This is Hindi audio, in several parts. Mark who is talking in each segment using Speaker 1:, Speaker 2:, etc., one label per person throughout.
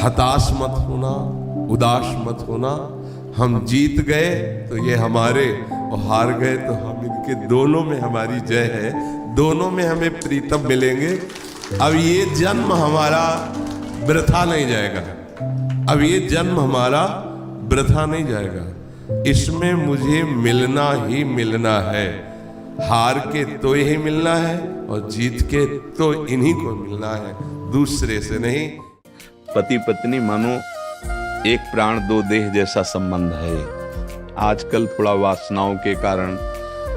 Speaker 1: हताश मत होना, उदास मत होना। हम जीत गए तो ये हमारे, और हार गए तो हम इनके। दोनों में हमारी जय है, दोनों में हमें प्रीतम मिलेंगे। अब ये जन्म हमारा वृथा नहीं जाएगा, अब ये जन्म हमारा वृथा नहीं जाएगा। इसमें मुझे मिलना ही मिलना है। हार के तो यही मिलना है और जीत के तो इन्हीं को मिलना है, दूसरे से नहीं।
Speaker 2: पति पत्नी मानो एक प्राण दो देह जैसा संबंध है। आजकल थोड़ा वासनाओं के कारण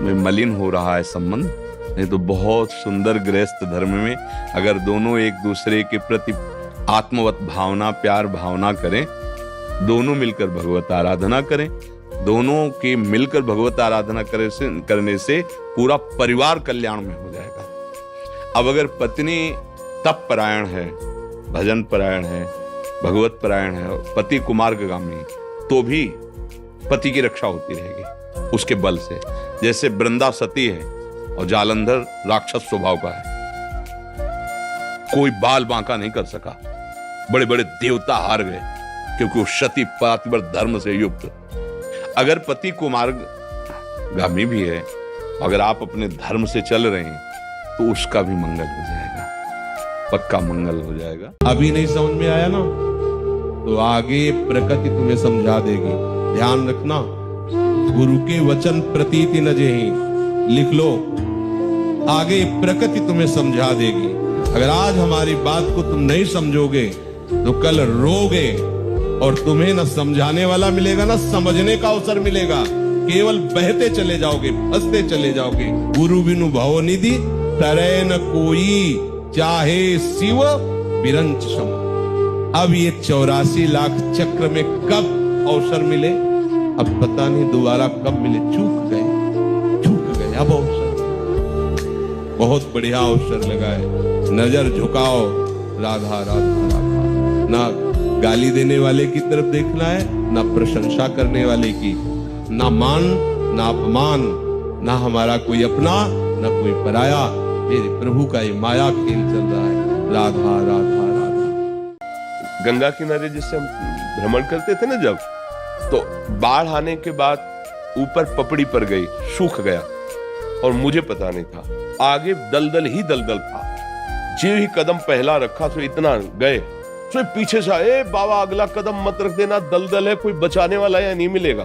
Speaker 2: में मलिन हो रहा है संबंध, नहीं तो बहुत सुंदर गृहस्थ धर्म में अगर दोनों एक दूसरे के प्रति आत्मवत भावना, प्यार भावना करें, दोनों मिलकर भगवत आराधना करें, दोनों के मिलकर भगवत आराधना करने से पूरा परिवार कल्याण में हो जाएगा। अब अगर पत्नी तप परायण है, भजन परायण है, भगवत परायण है, पति कुमार्गगामी, तो भी पति की रक्षा होती रहेगी उसके बल से। जैसे वृंदा सती है और जालंधर राक्षस स्वभाव का है, कोई बाल बांका नहीं कर सका, बड़े बड़े देवता हार गए क्योंकि वो सती पातिव्रत धर्म से युक्त। अगर पति कुमार्गगामी भी है, अगर आप अपने धर्म से चल रहे हैं तो उसका भी मंगल हो जाएगा, पक्का मंगल हो जाएगा। अभी नहीं समझ में आया ना, तो आगे प्रकृति तुम्हें समझा देगी। ध्यान रखना, गुरु के वचन प्रतीति न जेहि, लिख लो, आगे प्रकृति तुम्हें समझा देगी। अगर आज हमारी बात को तुम नहीं समझोगे तो कल रोगे, और तुम्हें न समझाने वाला मिलेगा न समझने का अवसर मिलेगा, केवल बहते चले जाओगे, फंसते चले जाओगे। गुरु बिनु भव निधि तरय न कोई, चाहे शिव बिरंच सम। अब ये 84 लाख चक्र में कब अवसर मिले, अब पता नहीं दोबारा कब मिले। चूक गए अब अवसर, बहुत बढ़िया अवसर लगा है। नजर झुकाओ, राधा राधा राधा। ना गाली देने वाले की तरफ देखना है, ना प्रशंसा करने वाले की, ना मान ना अपमान, ना हमारा कोई अपना ना कोई पराया। मेरे प्रभु का ये माया खेल चल रहा है। राधा राधा राधा।
Speaker 1: गंगा किनारे जिससे हम भ्रमण करते थे ना जब, तो बाढ़ आने के बाद ऊपर पपड़ी पर गई, सूख गया और मुझे पता नहीं था, आगे दलदल ही दलदल था। जो ही कदम पहला रखा तो इतना गए, तो पीछे से ए बाबा अगला कदम मत रख देना, दलदल है, कोई बचाने वाला या नहीं मिलेगा।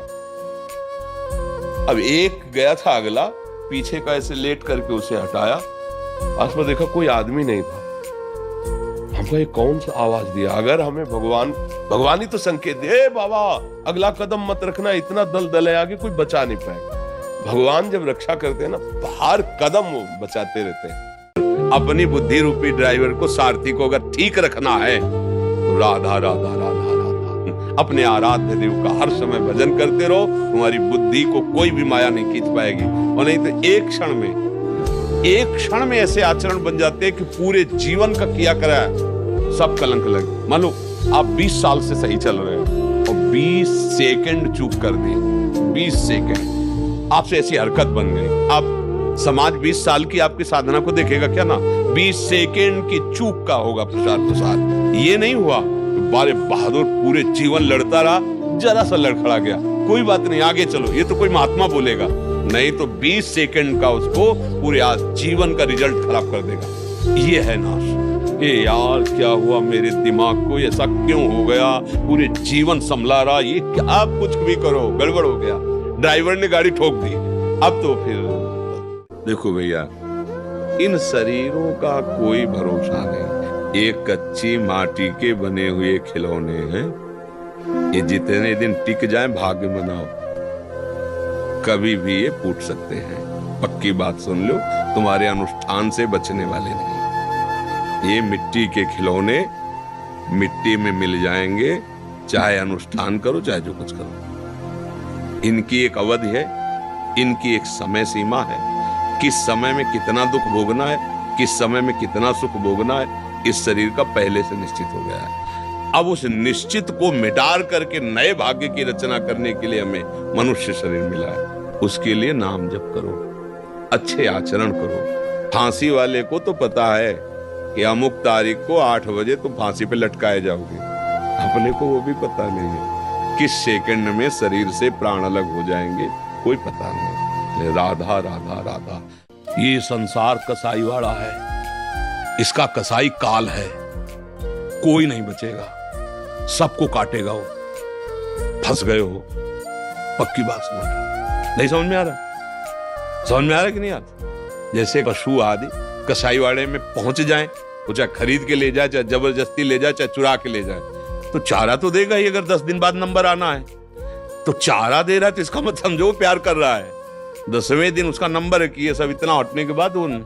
Speaker 1: अब एक गया था अगला, पीछे का ऐसे लेट करके उसे हटाया, आस पास देखा कोई आदमी नहीं था। हमको ये कौन सा आवाज दिया? अगर हमें भगवान ही तो संकेत दे, बाबा अगला कदम मत रखना, इतना दलदल है आगे, कोई बचा नहीं पाएगा। भगवान जब रक्षा करते हैं ना, हर कदम वो बचाते रहते हैं। अपनी बुद्धि रूपी ड्राइवर को, सारथी को अगर ठीक रखना है तो राधा राधा राधा राधा, अपने आराध्य देव का हर समय भजन करते रहो। तुम्हारी बुद्धि को कोई भी माया नहीं खींच पाएगी, और नहीं तो एक क्षण में ऐसे आचरण बन जाते हैं कि पूरे जीवन का किया करा सब कलंक लगे। मान लो आप 20 साल से सही चल रहे हो और 20 सेकंड चूक कर दिए, 20 सेकंड आपसे ऐसी हरकत बन गई। आप समाज 20 साल की आपकी साधना को देखेगा क्या ना? 20 सेकंड की चूक का होगा प्रसाद। ये नहीं हुआ बारे बहादुर पूरे जीवन लड़ता रहा, जरा सा लड़खड़ा गया, कोई बात नहीं आगे चलो, ये तो कोई महात्मा बोलेगा, नहीं तो 20 सेकंड का उसको पूरे आज जीवन का रिजल्ट खराब कर देगा। ये है नाश। ये यार क्या हुआ मेरे दिमाग को, ऐसा क्यों हो गया? पूरे जीवन संभला रहा, ये क्या? आप कुछ भी करो गड़बड़ हो गया, ड्राइवर ने गाड़ी ठोक दी। अब तो फिर देखो भैया, इन शरीरों का कोई भरोसा नहीं। एक कच्ची माटी के बने हुए खिलौने हैं, ये जितने दिन टिक जाए भाग्य मनाओ, कभी भी ये फूट सकते हैं। पक्की बात सुन लो, तुम्हारे अनुष्ठान से बचने वाले नहीं। ये मिट्टी के खिलौने मिट्टी में मिल जाएंगे, चाहे अनुष्ठान करो चाहे जो कुछ करो। इनकी एक अवधि है, इनकी एक समय सीमा है। किस समय में कितना दुख भोगना है, किस समय में कितना सुख भोगना है, इस शरीर का पहले से निश्चित हो गया है। अब उस निश्चित को मिटार करके नए भाग्य की रचना करने के लिए हमें मनुष्य शरीर मिला है। उसके लिए नाम जप करो, अच्छे आचरण करो। फांसी वाले को तो पता है कि अमुक तारीख को 8 बजे तुम फांसी पे लटकाए जाओगे।
Speaker 2: अपने को वो भी पता नहीं है किस सेकंड में शरीर से प्राण अलग हो जाएंगे, कोई पता नहीं। राधा राधा राधा। ये संसार कसाई वाला है, इसका कसाई काल है, कोई नहीं बचेगा, सबको काटेगा वो। फंस गए हो, पक्की बात समझ। नहीं समझ में आ रहा? समझ में आ रहा कि नहीं आता? जैसे पशु आदि कसाईवाड़े में पहुंच जाएं, वो चाहे खरीद के ले जाए, चाहे जबरदस्ती ले जाए, चाहे चुरा के ले जाए, तो चारा तो देगा ही। अगर 10 दिन बाद नंबर आना है तो चारा दे रहा है, तो इसका मतलब समझो वो प्यार कर रहा है। 10वें दिन उसका नंबर है कि ये सब इतना हटने के बाद उन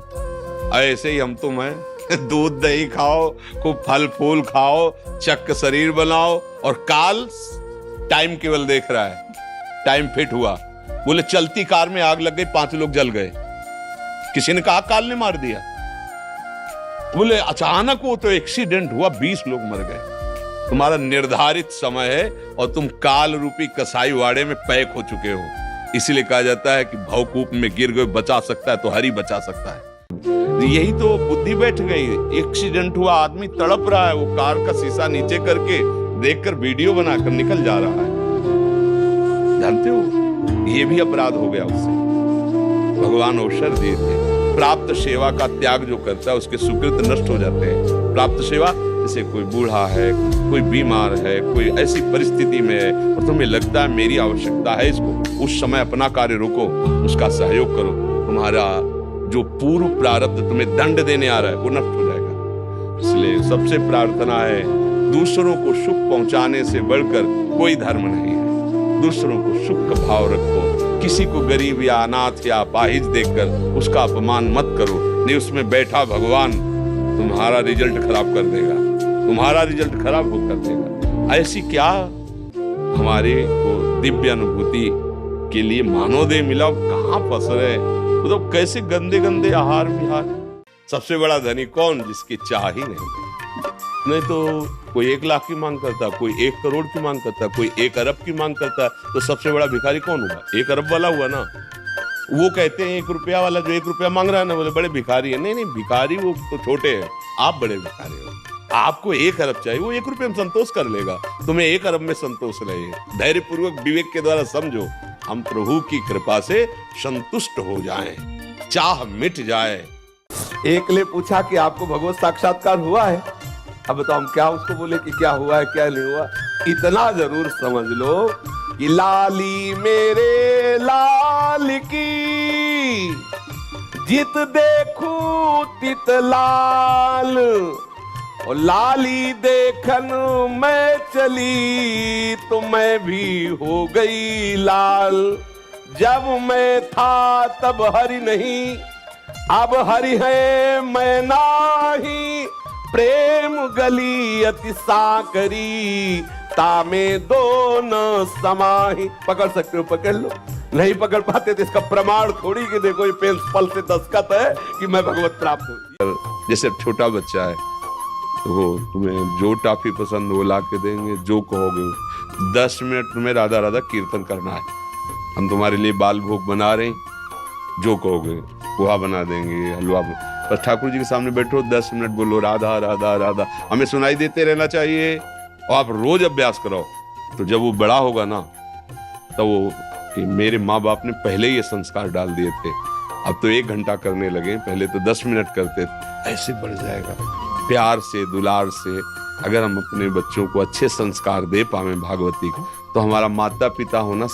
Speaker 2: ऐसे ही हम तुम हैं। दूध दही खाओ, खूब फल फूल खाओ, चक्क शरीर बनाओ, और काल टाइम केवल देख रहा है। टाइम फिट हुआ, बोले चलती कार में आग लग गई, 5 लोग जल गए, किसी ने कहा काल ने मार दिया। बोले अचानक वो तो एक्सीडेंट हुआ, 20 लोग मर गए। तुम्हारा निर्धारित समय है और तुम काल रूपी कसाई वाड़े में पैक हो चुके हो। इसीलिए कहा जाता है कि भवकूप में गिर गए, बचा सकता है तो हरि बचा सकता है। यही तो बुद्धि बैठ गई। एक्सीडेंट हुआ, आदमी तड़प रहा है, वो कार का शीशा नीचे करके देखकर वीडियो बनाकर निकल जा रहा है। जानते हो, ये भी अपराध हो गया उससे। भगवान अवसर दिए थे। प्राप्त सेवा का त्याग जो करता है उसके सुकृत नष्ट हो जाते हैं। प्राप्त सेवा, जैसे कोई बूढ़ा है, कोई बीमार है, कोई ऐसी परिस्थिति में है और तुम्हें लगता है मेरी आवश्यकता है इसको, उस समय अपना कार्य रोको, उसका सहयोग करो। तुम्हारा जो पूर्व प्रारब्ध तुम्हें दंड देने आ रहा है वो नष्ट हो जाएगा। इसलिए सबसे प्रार्थना है, दूसरों को सुख पहुंचाने से बढ़कर कोई धर्म नहीं है। दूसरों को सुख का भाव रखो। किसी को गरीब या अनाथ या अपाहिज देखकर उसका अपमान मत करो, नहीं उसमें बैठा भगवान तुम्हारा रिजल्ट खराब कर देगा, तुम्हारा रिजल्ट खराब कर देगा। ऐसी क्या हमारे को दिव्य अनुभूति के लिए मानवदेह मिला, कहाँ फंस रहे, मतलब कैसे गंदे गंदे आहार विहार। सबसे बड़ा धनी कौन? जिसकी चाह ही नहीं तो कोई 1 लाख की मांग करता, कोई 1 करोड़ की मांग करता, कोई 1 अरब की मांग करता, तो सबसे बड़ा भिखारी कौन हुआ? 1 अरब वाला हुआ ना। वो कहते हैं 1 रुपया वाला जो 1 रुपया मांग रहा है ना, बोले बड़े भिखारी है। नहीं, भिखारी वो तो छोटे हैं, आप बड़े भिखारी हो। आपको 1 अरब चाहिए, वो 1 रुपये में संतोष कर लेगा, तुम्हें 1 अरब में संतोष रहे। धैर्य पूर्वक विवेक के द्वारा समझो, हम प्रभु की कृपा से संतुष्ट हो जाएं, चाह मिट जाए। एक ने पूछा कि आपको भगवत साक्षात्कार हुआ है? अब बताओ हम क्या उसको बोले कि क्या हुआ है क्या नहीं हुआ। इतना जरूर समझ लो कि लाली मेरे लाल की, जित देखू तित लाल, और लाली देखन मैं चली तो मैं भी हो गई लाल। जब मैं था तब हरि नहीं, अब हरि है मैं नाही, प्रेम गली अति साकरी, तामे दो न समाही। पकड़ सकते हो पकड़ लो, नहीं पकड़ पाते तो इसका प्रमाण थोड़ी कि देखो ये पेंसिल से दस्तखत है कि मैं भगवत प्राप्त हूं। जैसे छोटा बच्चा है तो वो तुम्हें जो टॉफी पसंद वो ला के देंगे, जो कहोगे। 10 मिनट तुम्हें राधा राधा कीर्तन करना है, हम तुम्हारे लिए बाल भोग बना रहे हैं, जो कहोगे पोहा बना देंगे, हलवा। पर ठाकुर जी के सामने बैठो, 10 मिनट बोलो राधा राधा राधा, हमें सुनाई देते रहना चाहिए। और आप रोज अभ्यास करो, तो जब वो बड़ा होगा ना, तो वो कि मेरे माँ बाप ने पहले ये संस्कार डाल दिए थे, अब तो 1 घंटा करने लगे, पहले तो 10 मिनट करते थे। ऐसे बढ़ जाएगा। प्यार से, दुलार से अगर हम अपने बच्चों को अच्छे संस्कार दे पावे भागवती को, तो हमारा माता पिता होना